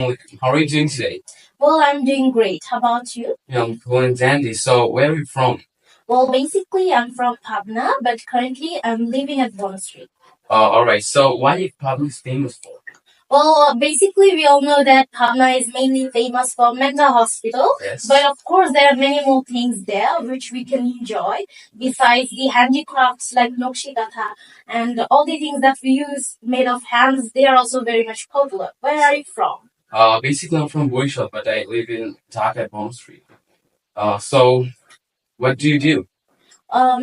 How are you doing today? Well, I'm doing great. How about you? Yeah, I'm cool and dandy. So, where are you from? Well, basically, I'm from Pabna, but currently I'm living at Bond Street. All right. So, why is public famous for? Well, basically, we all know that Pabna is mainly famous for mental hospital, Yes. but of course, there are many more things there which we can enjoy besides the handicrafts like Nokshikatha and all the things that we use made of hands. They are also very much popular. Where are you from? Basically, I'm from Boishal, but I live in Dhaka at Bond Street. So, what do you do?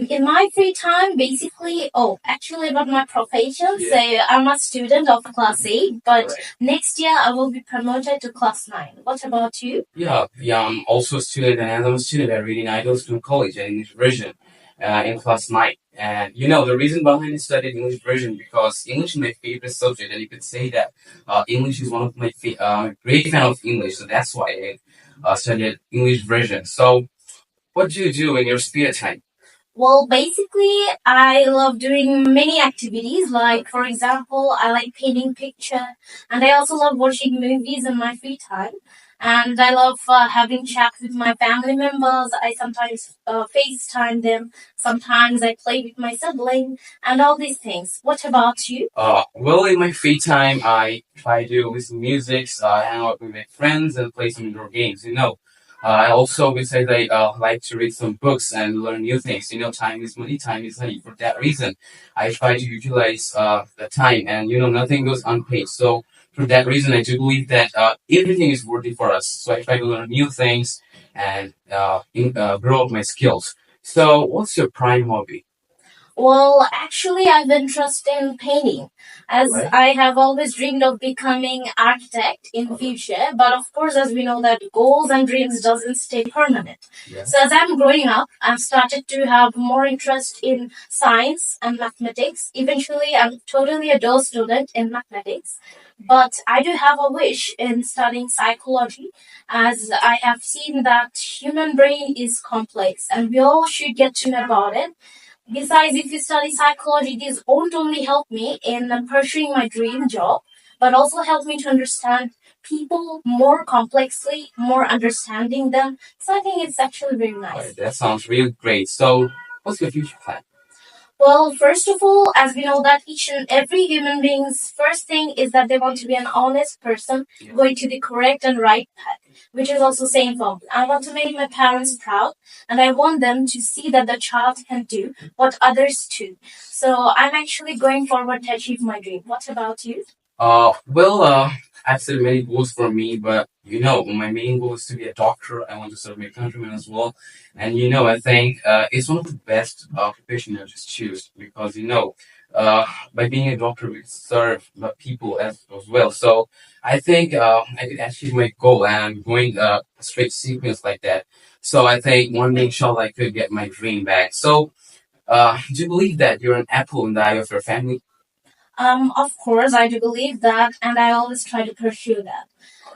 In my free time, basically, actually about my profession, Yeah. so I'm a student of class 8, but Right. next year I will be promoted to class 9. What about you? Yeah, I'm also a student, and I'm a student at Reading Idol Student College at English Version in class 9. And the reason behind I studied English Version because English is my favorite subject, and you could say that English is one of my great fan of English, so that's why I studied English Version. So, what do you do in your spare time? Well, basically, I love doing many activities. Like, for example, I like painting picture, and I also love watching movies in my free time. And I love having chats with my family members. I sometimes FaceTime them. Sometimes I play with my sibling, and all these things. What about you? Well, in my free time, I try to listen to music, hang out with my friends, and play some indoor games. I also, besides, I like to read some books and learn new things. Time is money, time is money. For that reason, I try to utilize the time, and nothing goes unpaid. So, for that reason, I do believe that everything is worthy for us. So, I try to learn new things and grow up my skills. So, what's your prime hobby? Well, actually, I've been interested in painting, as Right. I have always dreamed of becoming architect in future. But of course, as we know that goals and dreams doesn't stay permanent. Yeah. So as I'm growing up, I've started to have more interest in science and mathematics. Eventually, I'm totally a dual student in mathematics. But I do have a wish in studying psychology, as I have seen that human brain is complex, and we all should get to know about it. Besides, if you study psychology, this won't only help me in pursuing my dream job, but also help me to understand people more complexly, more understanding them. So I think it's actually very nice. Right, that sounds really great. So, what's your future plan? Well, first of all, as we know that each and every human being's first thing is that they want to be an honest person, going to the correct and right path, which is also same for me. I want to make my parents proud, and I want them to see that the child can do what others do. So I'm actually going forward to achieve my dream. What about you? I've set many goals for me, but my main goal is to be a doctor. I want to serve my countrymen as well. And I think it's one of the best occupations I just choose because by being a doctor, we serve the people as well. So I think I could achieve my goal, and I'm going a straight sequence like that. So I think one day, inshallah, I could get my dream back. So, do you believe that you're an apple in the eye of your family? Of course, I do believe that, and I always try to pursue that.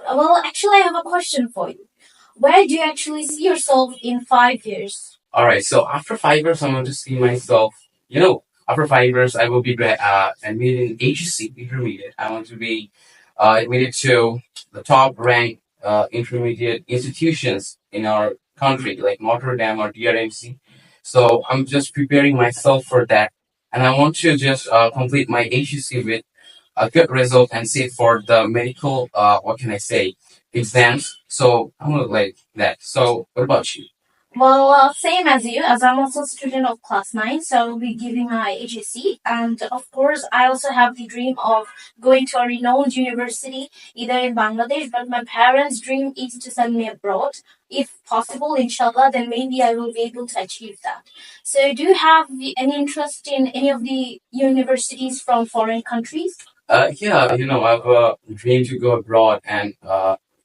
Well, actually, I have a question for you. Where do you actually see yourself in 5 years? All right. So after 5 years, I'm going to see myself. After 5 years, I will be admitted in HC intermediate. I want to be admitted to the top ranked intermediate institutions in our country, like Notre Dame or DRMC. So I'm just preparing myself for that, and I want to just complete my HC with a good result and sit for the medical. What can I say? Exams. So I'm gonna like that. So what about you? Well, same as you, as I'm also a student of class 9, so I will be giving my HSC. And of course, I also have the dream of going to a renowned university, either in Bangladesh, but my parents' dream is to send me abroad. If possible, inshallah, then maybe I will be able to achieve that. So, do you have any interest in any of the universities from foreign countries? Yeah, I've dreamed to go abroad and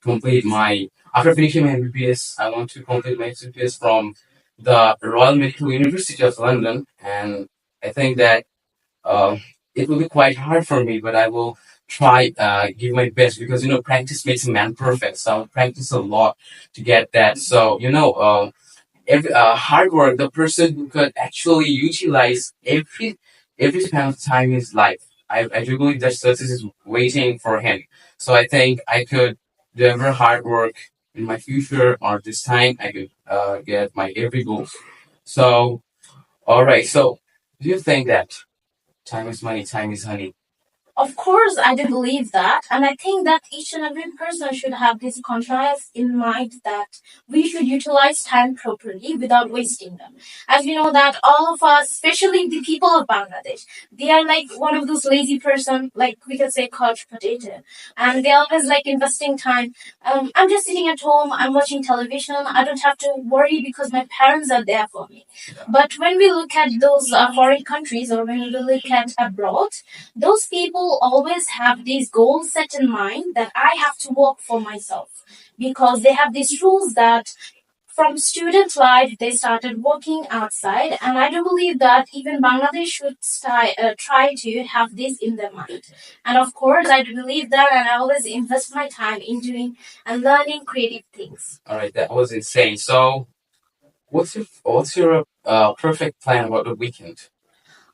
complete my after finishing my MBBS. I want to complete my MBBS from the Royal Medical University of London, and I think that uh, it will be quite hard for me, but I will try give my best because practice makes a man perfect. So I'll practice a lot to get that. So every hard work, the person who could actually utilize every span of time in his life. I do believe that success is waiting for him. So I think I could do ever hard work in my future or this time I could get my every goals. So, all right. So, do you think that time is money, time is honey? Of course, I do believe that. And I think that each and every person should have this conscience in mind that we should utilize time properly without wasting them. As we know that all of us, especially the people of Bangladesh, they are like one of those lazy person, like we could say couch potato. And they always like investing time. I'm just sitting at home, I'm watching television, I don't have to worry because my parents are there for me. But when we look at those foreign countries or when we look at abroad, those people always have these goals set in mind that I have to work for myself because they have these rules that from student life they started working outside, and I do believe that even Bangladesh should try to have this in their mind. And of course I do believe that, and I always invest my time in doing and learning creative things. All right, that was insane. So what's your perfect plan about the weekend?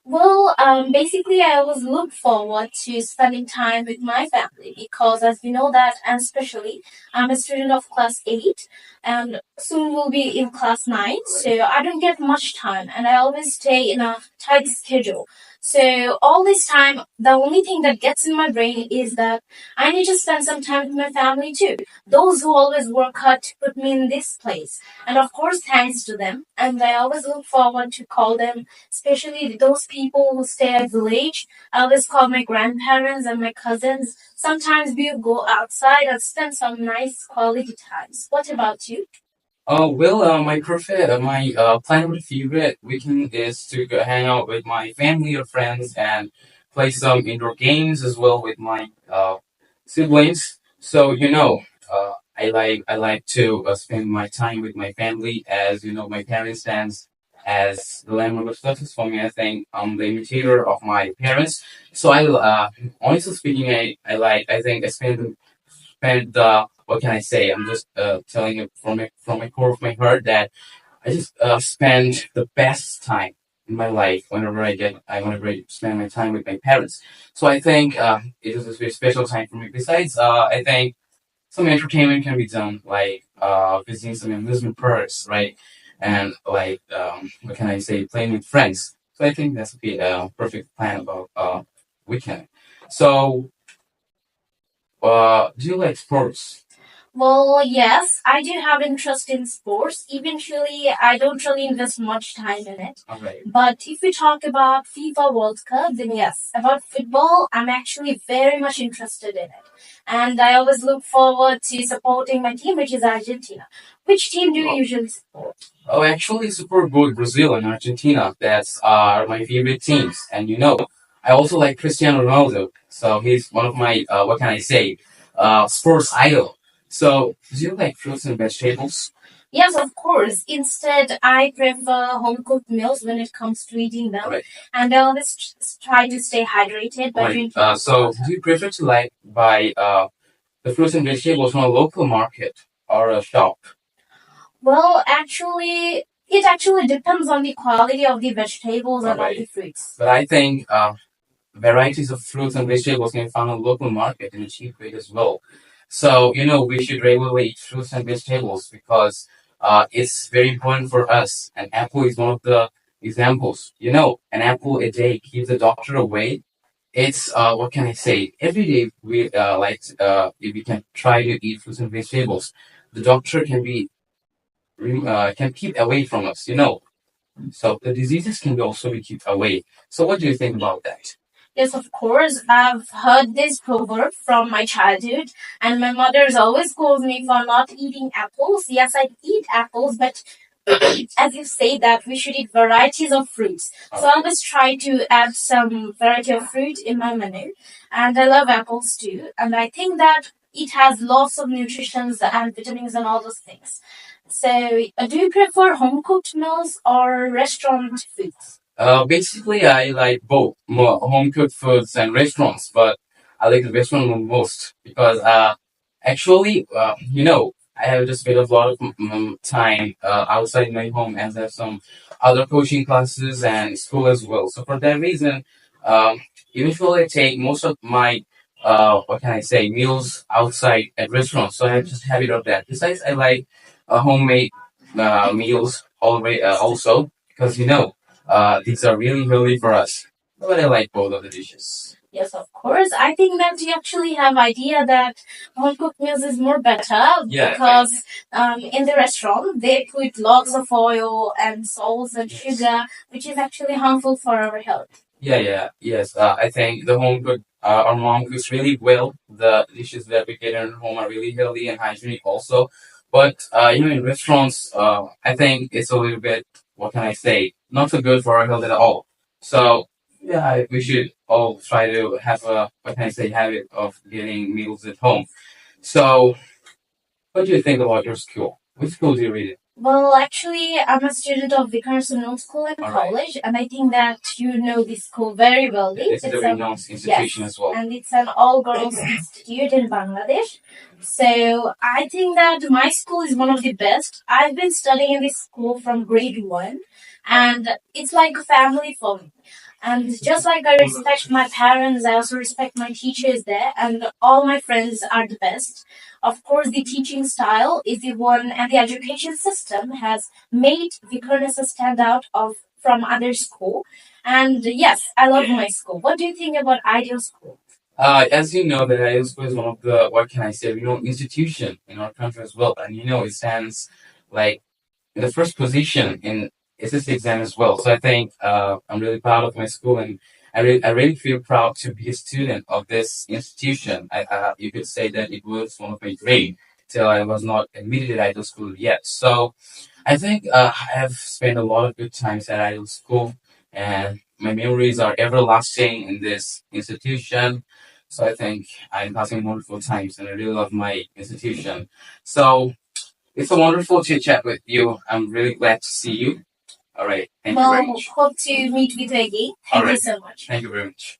Well, basically, I always look forward to spending time with my family because, as we know that, and especially, I'm a student of class 8 and soon will be in class 9, so I don't get much time and I always stay in a tight schedule. So, all this time, the only thing that gets in my brain is that I need to spend some time with my family too. Those who always work hard to put me in this place. And of course, thanks to them. And I always look forward to call them, especially those people who stay at village. I always call my grandparents and my cousins. Sometimes we go outside and spend some nice quality times. What about you? My plan with favorite weekend is to go hang out with my family or friends and play some indoor games as well with my siblings. So I like to spend my time with my family. As you know, my parents stands as the landmark of success for me. I think I'm the imitator of my parents. So honestly speaking, I think I spend what can I say? I'm just telling it from my core of my heart that I just spend the best time in my life whenever I spend my time with my parents. So I think it is a very special time for me. Besides, I think some entertainment can be done, like visiting some amusement parks, right? And like what can I say, playing with friends. So I think that's a perfect plan about weekend. So do you like sports? Well, yes, I do have interest in sports. Eventually, I don't really invest much time in it. Okay. But if we talk about FIFA World Cup, then yes, about football, I'm actually very much interested in it. And I always look forward to supporting my team, which is Argentina. Which team do you usually support? Oh, actually, support both Brazil and Argentina. That's are my favorite teams. And I also like Cristiano Ronaldo. So he's one of my what can I say, sports idol. So, do you like fruits and vegetables? Yes, of course. Instead, I prefer home cooked meals when it comes to eating them. Right. And I always try to stay hydrated by drinking. So, do you prefer to like buy the fruits and vegetables from a local market or a shop? Well, actually, it actually depends on the quality of the vegetables and all the fruits. But I think varieties of fruits and vegetables can be found on local market in a cheap rate as well. So, we should regularly eat fruits and vegetables because it's very important for us. And apple is one of the examples. An apple a day keeps the doctor away. It's what can I say? Every day we if we can try to eat fruits and vegetables, the doctor can keep away from us. So the diseases can also be kept away. So what do you think about that? Yes, of course. I've heard this proverb from my childhood, and my mother's always scolds me for not eating apples. Yes, I eat apples, but as you say that we should eat varieties of fruits. So I always try to add some variety of fruit in my menu, and I love apples too. And I think that it has lots of nutrition and vitamins and all those things. So, do you prefer home cooked meals or restaurant foods? Basically, I like both more home cooked foods and restaurants, but I like the restaurant one most because actually, I have just spent a lot of time outside my home and have some other coaching classes and school as well. So for that reason, eventually I take most of my what can I say, meals outside at restaurants. So I have just habit of that. Besides, I like homemade meals always also because these are really healthy for us. But I like both of the dishes. Yes, of course. I think that you actually have idea that home cooked meals is more better. Yeah, because in the restaurant they put lots of oil and salts and sugar, which is actually harmful for our health. Yes. I think the home cook, our mom cooks really well. The dishes that we get at home are really healthy and hygienic also. But in restaurants, I think it's a little bit, what can I say, not so good for our health at all. So yeah, we should all try to have a, what can I say, habit of getting meals at home. So what do you think about your school? Which school do you read in? Well, actually, I'm a student of Vicarsonal School and All right. College, and I think that you know this school very well. This is a renowned institution as well. And it's an all-girls institute in Bangladesh. So I think that my school is one of the best. I've been studying in this school from grade one, and it's like a family for me. And just like I respect my parents, I also respect my teachers there, and all my friends are the best. Of course, the teaching style is the one, and the education system has made Vikarnasa stand out from other school. And yes, I love my school. What do you think about Ideal School? As you know, the IELTS is one of the, what can I say, institution in our country as well. And it stands like in the first position in SSC exam as well. So I think I'm really proud of my school, and I really feel proud to be a student of this institution. You could say that it was one of my dream till I was not admitted at Idol School yet. So I think I have spent a lot of good times at Idol School, and my memories are everlasting in this institution. So I think I'm passing wonderful times, and I really love my institution. So it's a wonderful chit chat with you. I'm really glad to see you. All right. Thank you very much. Hope to meet with you again. Thank you so much. Thank you very much.